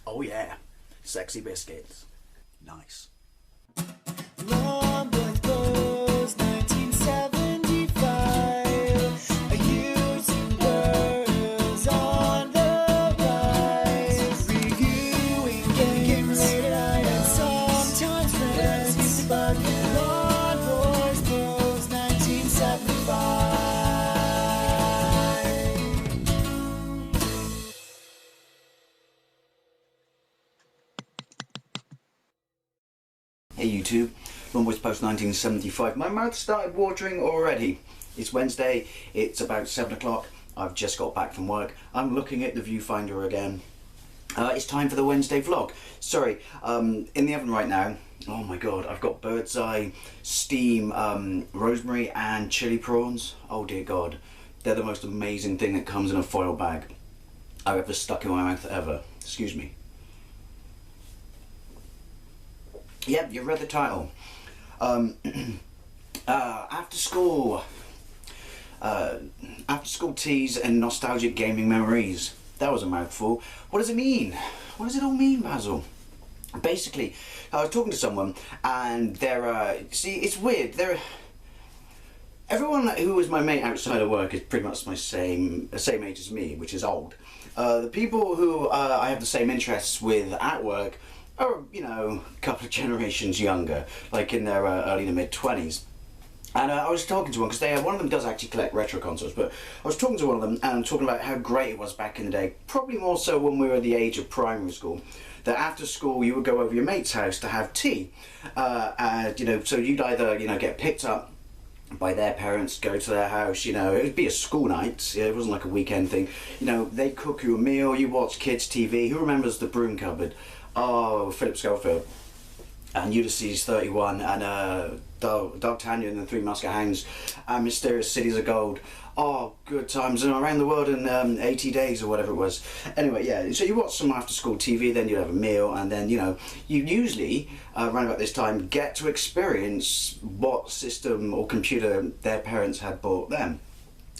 Oh yeah, sexy biscuits. Nice. Long boy clothes, 1975. A YouTuber is on the rise. Reviewing games late at night and sometimes friends used to bug me. Long boys clothes, 1975. Hey YouTube, Long Boys Post 1975. My mouth started watering already. It's Wednesday, it's about 7 o'clock. I've just got back from work. I'm looking at the viewfinder again. It's time for the Wednesday vlog. Sorry, in the oven right now. Oh my god, I've got bird's eye, steam, rosemary and chili prawns. Oh dear god, they're the most amazing thing that comes in a foil bag I've ever stuck in my mouth ever. Excuse me. Yep, you read the title. After school teas and nostalgic gaming memories. That was a mouthful. What does it mean? What does it all mean, Basil? Basically, I was talking to someone and see, it's weird. Everyone who was my mate outside of work is pretty much my same age as me, which is old. The people who I have the same interests with at work are, you know, a couple of generations younger, like in their early to mid-20s. And I was talking to one, because one of them does actually collect retro consoles, but I was talking to one of them and talking about how great it was back in the day, probably more so when we were at the age of primary school, that after school you would go over your mate's house to have tea. And, you know, so you'd either, you know, get picked up by their parents, go to their house, you know, it would be a school night, it wasn't like a weekend thing. You know, they'd cook you a meal, you watch kids' TV. Who remembers the broom cupboard? Oh, Philip Schofield and Ulysses 31 and D'Artagnan and the Three Musket Hounds and Mysterious Cities of Gold. Oh, good times, and around the world in 80 days or whatever it was. Anyway, yeah, so you watch some after school TV, then you'd have a meal, and then, you know, you usually, around about this time, get to experience what system or computer their parents had bought them.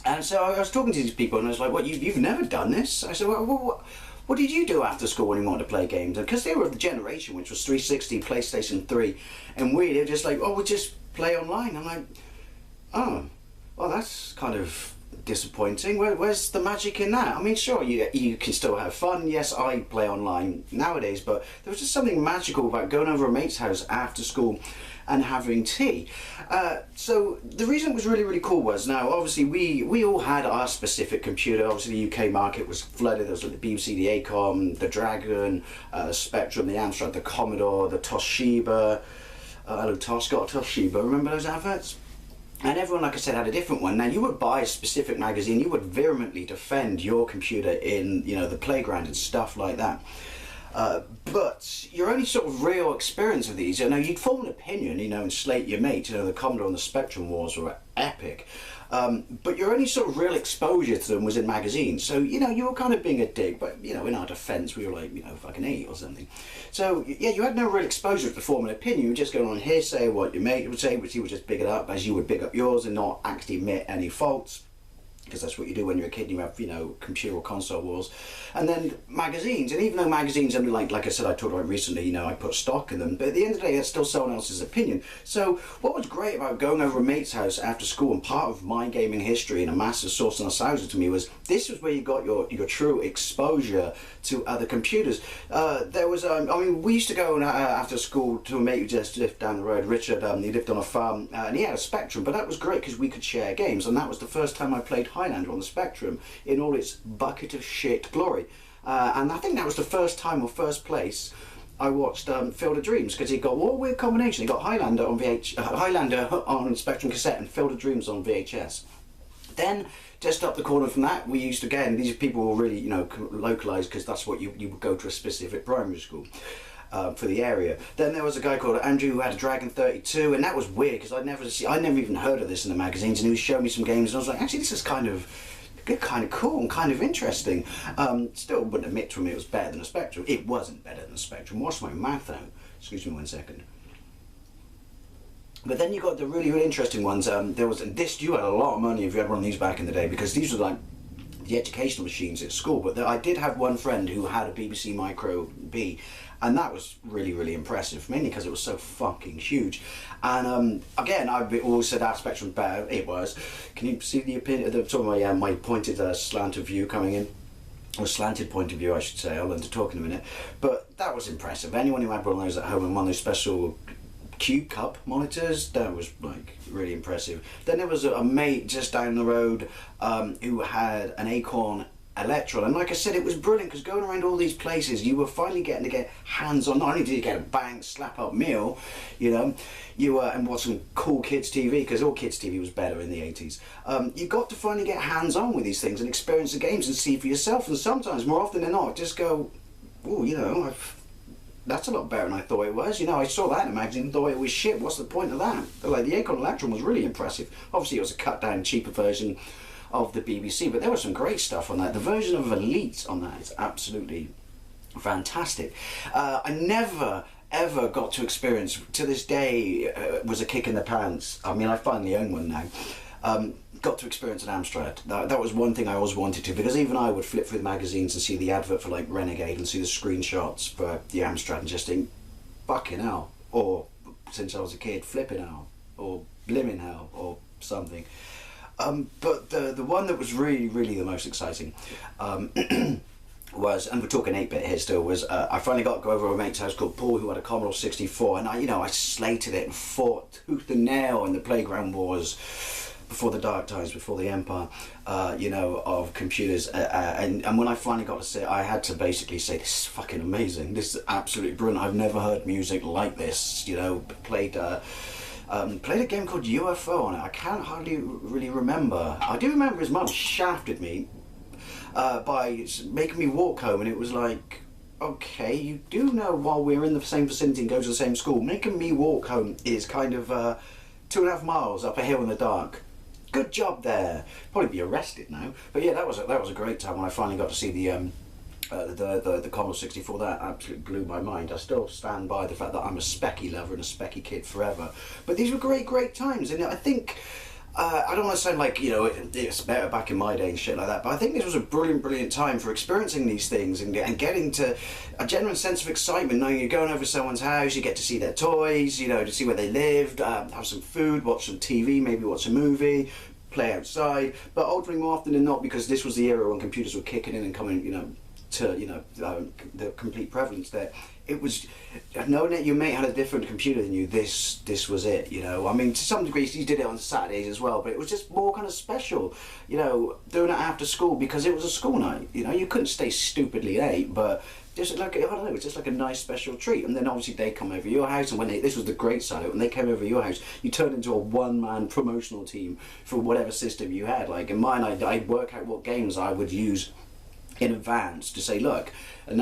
And so I was talking to these people and I was like, what, you've never done this? I said, well, what did you do after school when you wanted to play games? Because they were of the generation which was 360, PlayStation 3, and they were just like, oh, we'll just play online. I'm like, oh, well, that's kind of disappointing. Where's the magic in that? I mean, sure, you can still have fun. Yes, I play online nowadays, but there was just something magical about going over a mate's house after school and having tea. So the reason it was really, really cool was, now obviously we all had our specific computer. Obviously the UK market was flooded. There was like the BBC, the Acom, the Dragon, the Spectrum, the Amstrad, the Commodore, the Toshiba. Hello Tosh, got a Toshiba, remember those adverts? And everyone, like I said, had a different one. Now you would buy a specific magazine, you would vehemently defend your computer in, you know, the playground and stuff like that. But your only sort of real experience of these, you know, you'd form an opinion, you know, and slate your mate, you know, the Commodore and the Spectrum wars were epic. But your only sort of real exposure to them was in magazines. So, you know, you were kind of being a dick, but, you know, in our defence, we were like, you know, fucking 8 or something. So, yeah, you had no real exposure to form an opinion. You were just going on hearsay what your mate would say, which he would just big it up as you would big up yours and not actually admit any faults. Because that's what you do when you're a kid, you have, you know, computer or console wars. And then magazines, and even though magazines, I mean, like I said, I talked about recently, you know, I put stock in them, but at the end of the day, that's still someone else's opinion. So what was great about going over a mate's house after school, and part of my gaming history and a massive source of nostalgia to me, was this was where you got your true exposure to other computers. There was, I mean, we used to go after school to a mate who just lived down the road, Richard. He lived on a farm, and he had a Spectrum, but that was great because we could share games, and that was the first time I played Highlander on the Spectrum in all its bucket of shit glory. And I think that was the first time or first place I watched Field of Dreams, because he got what a weird combination. He got Highlander on Highlander on Spectrum cassette and Field of Dreams on VHS. Then just up the corner from that, we used to, again, these people were really, you know, localised, because that's what you would go to a specific primary school. For the area. Then there was a guy called Andrew who had a Dragon 32, and that was weird because I'd never even heard of this in the magazines, and he was showing me some games and I was like, actually this is kind of cool and kind of interesting. Still wouldn't admit to him it was better than a Spectrum. It wasn't better than a Spectrum. Wash my mouth out. Excuse me 1 second. But then you got the really, really interesting ones. There was this, you had a lot of money if you had one of these back in the day, because these were like the educational machines at school, but I did have one friend who had a BBC Micro B, and that was really, really impressive, mainly because it was so fucking huge. And again, I've always said that Spectrum better. It was. Can you see the opinion? My pointed slanted view coming in, or slanted point of view, I should say. I'll learn to talk in a minute. But that was impressive. Anyone who had one of those at home and one of those special Cube Cup monitors, that was like really impressive. Then there was a mate just down the road who had an Acorn Electron, and like I said, it was brilliant because going around all these places, you were finally getting to get hands on. Not only did you get a bang slap up meal, you know, and watch some cool kids TV, because all kids TV was better in the 80s. You got to finally get hands on with these things and experience the games and see for yourself, and sometimes, more often than not, just go, oh, you know, that's a lot better than I thought it was. You know, I saw that in a magazine and thought it was shit. What's the point of that? Like, the Acorn Electron was really impressive. Obviously, it was a cut down, cheaper version of the BBC, but there was some great stuff on that. The version of Elite on that is absolutely fantastic. I never ever got to experience, to this day, was a kick in the pants. I mean, I finally own one now. Got to experience an Amstrad. That was one thing I always wanted to, because even I would flip through the magazines and see the advert for like Renegade and see the screenshots for the Amstrad and just think, fucking hell, or since I was a kid, flipping hell, or blimmin' hell, or something. But the one that was really, really the most exciting was, and we're talking 8-bit here still, was I finally got to go over to a mate's house called Paul who had a Commodore 64, and I slated it and fought tooth and nail in the playground wars before the dark times, before the empire, of computers. And when I finally got to sit, I had to basically say, this is fucking amazing. This is absolutely brilliant. I've never heard music like this. Played a game called UFO on it. I can't hardly really remember. I do remember his mum shafted me by making me walk home, and it was like, okay, you do know while we're in the same vicinity and go to the same school, making me walk home is kind of 2.5 miles up a hill in the dark. Good job there. Probably be arrested now. But yeah, that was a great time when I finally got to see the Commodore 64. That absolutely blew my mind. I still stand by the fact that I'm a specky lover and a specky kid forever. But these were great times, and I think I don't want to sound like it's better back in my day and shit like that, but I think this was a brilliant time for experiencing these things and getting to a genuine sense of excitement, knowing you're going over to someone's house, you get to see their toys, to see where they lived, have some food, watch some TV, maybe watch a movie, play outside. But ultimately, more often than not, because this was the era when computers were kicking in and coming, to the complete prevalence there, it was knowing that your mate had a different computer than you. This was it. I mean, to some degree he did it on Saturdays as well, but it was just more kind of special, doing it after school, because it was a school night. You couldn't stay stupidly late, but just like, I don't know, it's just like a nice special treat. And then obviously they come over your house, and this was the great side of it, when they came over your house, you turned into a one-man promotional team for whatever system you had. Like in mine, I'd work out what games I would use in advance to say, look, and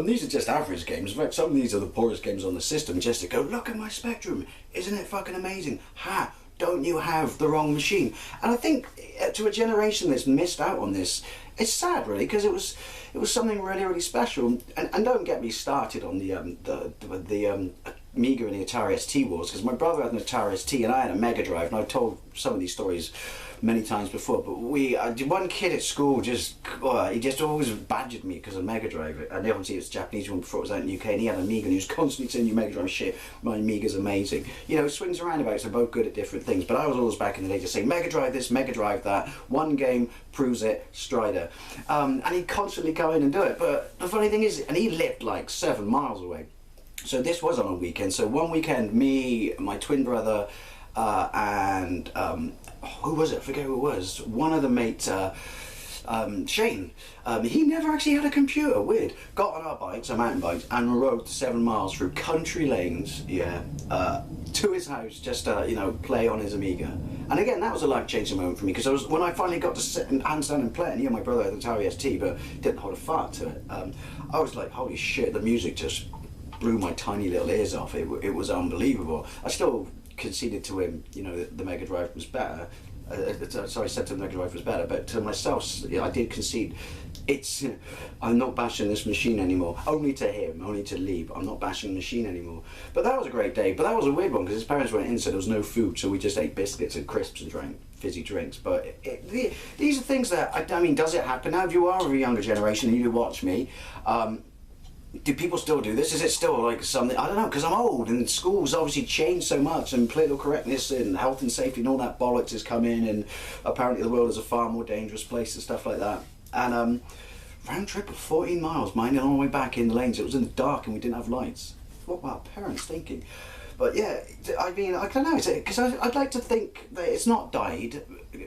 these are just average games. In fact, some of these are the poorest games on the system, just to go, look at my Spectrum, isn't it fucking amazing? Ha! Don't you have the wrong machine? And I think to a generation that's missed out on this, it's sad really, because it was something really, really special. And don't get me started on the Amiga and the Atari ST wars, because my brother had an Atari ST and I had a Mega Drive, and I've told some of these stories many times before, but one kid at school he just always badgered me because of Mega Drive, and obviously it's a Japanese one before it was out in the UK, and he had an Amiga and he was constantly saying, you Mega Drive shit, my Amiga's amazing. Swings and roundabouts are both good at different things, but I was always back in the day just saying, Mega Drive this, Mega Drive that, one game proves it, Strider. And he'd constantly go in and do it, but the funny thing is, and he lived like 7 miles away, so this was on a weekend. So one weekend, me, my twin brother, and who was it? I forget who it was. One of the mates, Shane. He never actually had a computer. Weird. Got on our bikes, our mountain bikes, and rode 7 miles through country lanes. To his house, just play on his Amiga. And again, that was a life-changing moment for me, because when I finally got to sit and hands down and play, and my brother had an Atari ST, but didn't hold a fart to it. I was like, holy shit! The music just blew my tiny little ears off. It was unbelievable. I still conceded to him, the Mega Drive was better. Sorry, I said to him the Mega Drive was better, but to myself, I did concede it's, I'm not bashing this machine anymore. Only to him, only to Lee, but I'm not bashing the machine anymore. But that was a great day. But that was a weird one because his parents went in, so there was no food, so we just ate biscuits and crisps and drank fizzy drinks. But these are things that, I mean, does it happen now? If you are of a younger generation and you watch me, do people still do this? Is it still like something, I don't know, because I'm old and schools obviously changed so much and political correctness and health and safety and all that bollocks has come in, and apparently the world is a far more dangerous place and stuff like that. And round trip of 14 miles, minding on the way back in the lanes, it was in the dark and we didn't have lights. What were our parents thinking? But yeah, I mean, I don't know, because I'd like to think that it's not died,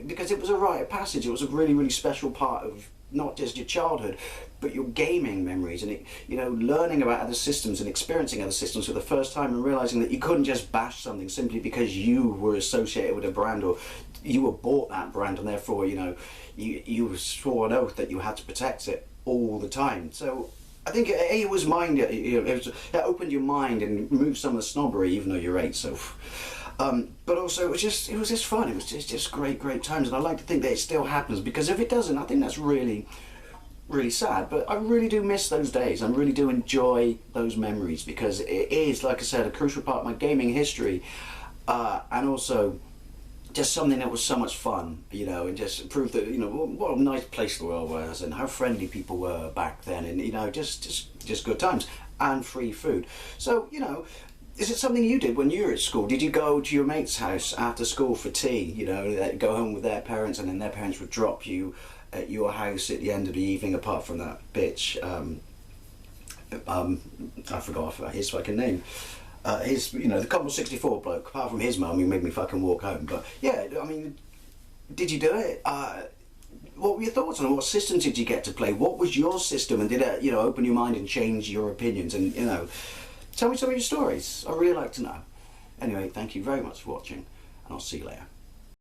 because it was a rite of passage. It was a really, really special part of not just your childhood, but your gaming memories, and learning about other systems and experiencing other systems for the first time, and realizing that you couldn't just bash something simply because you were associated with a brand or you were bought that brand, and therefore you swore an oath that you had to protect it all the time. So I think it was it opened your mind and removed some of the snobbery, even though you're 8. So. But also it was just fun. It was just great times, and I like to think that it still happens, because if it doesn't, I think that's really, really sad. But I really do miss those days. I really do enjoy those memories, because it is, like I said, a crucial part of my gaming history, and also just something that was so much fun, and just proved that what a nice place the world was and how friendly people were back then, and just good times and free food. So is it something you did when you were at school? Did you go to your mate's house after school for tea? Go home with their parents, and then their parents would drop you at your house at the end of the evening, apart from that bitch. I forgot his fucking name. The Commodore 64 bloke, apart from his mum, who made me fucking walk home. But yeah, I mean, did you do it? What were your thoughts on it? What systems did you get to play? What was your system, and did it, open your mind and change your opinions? And, tell me some of your stories. I'd really like to know. Anyway, thank you very much for watching, and I'll see you later.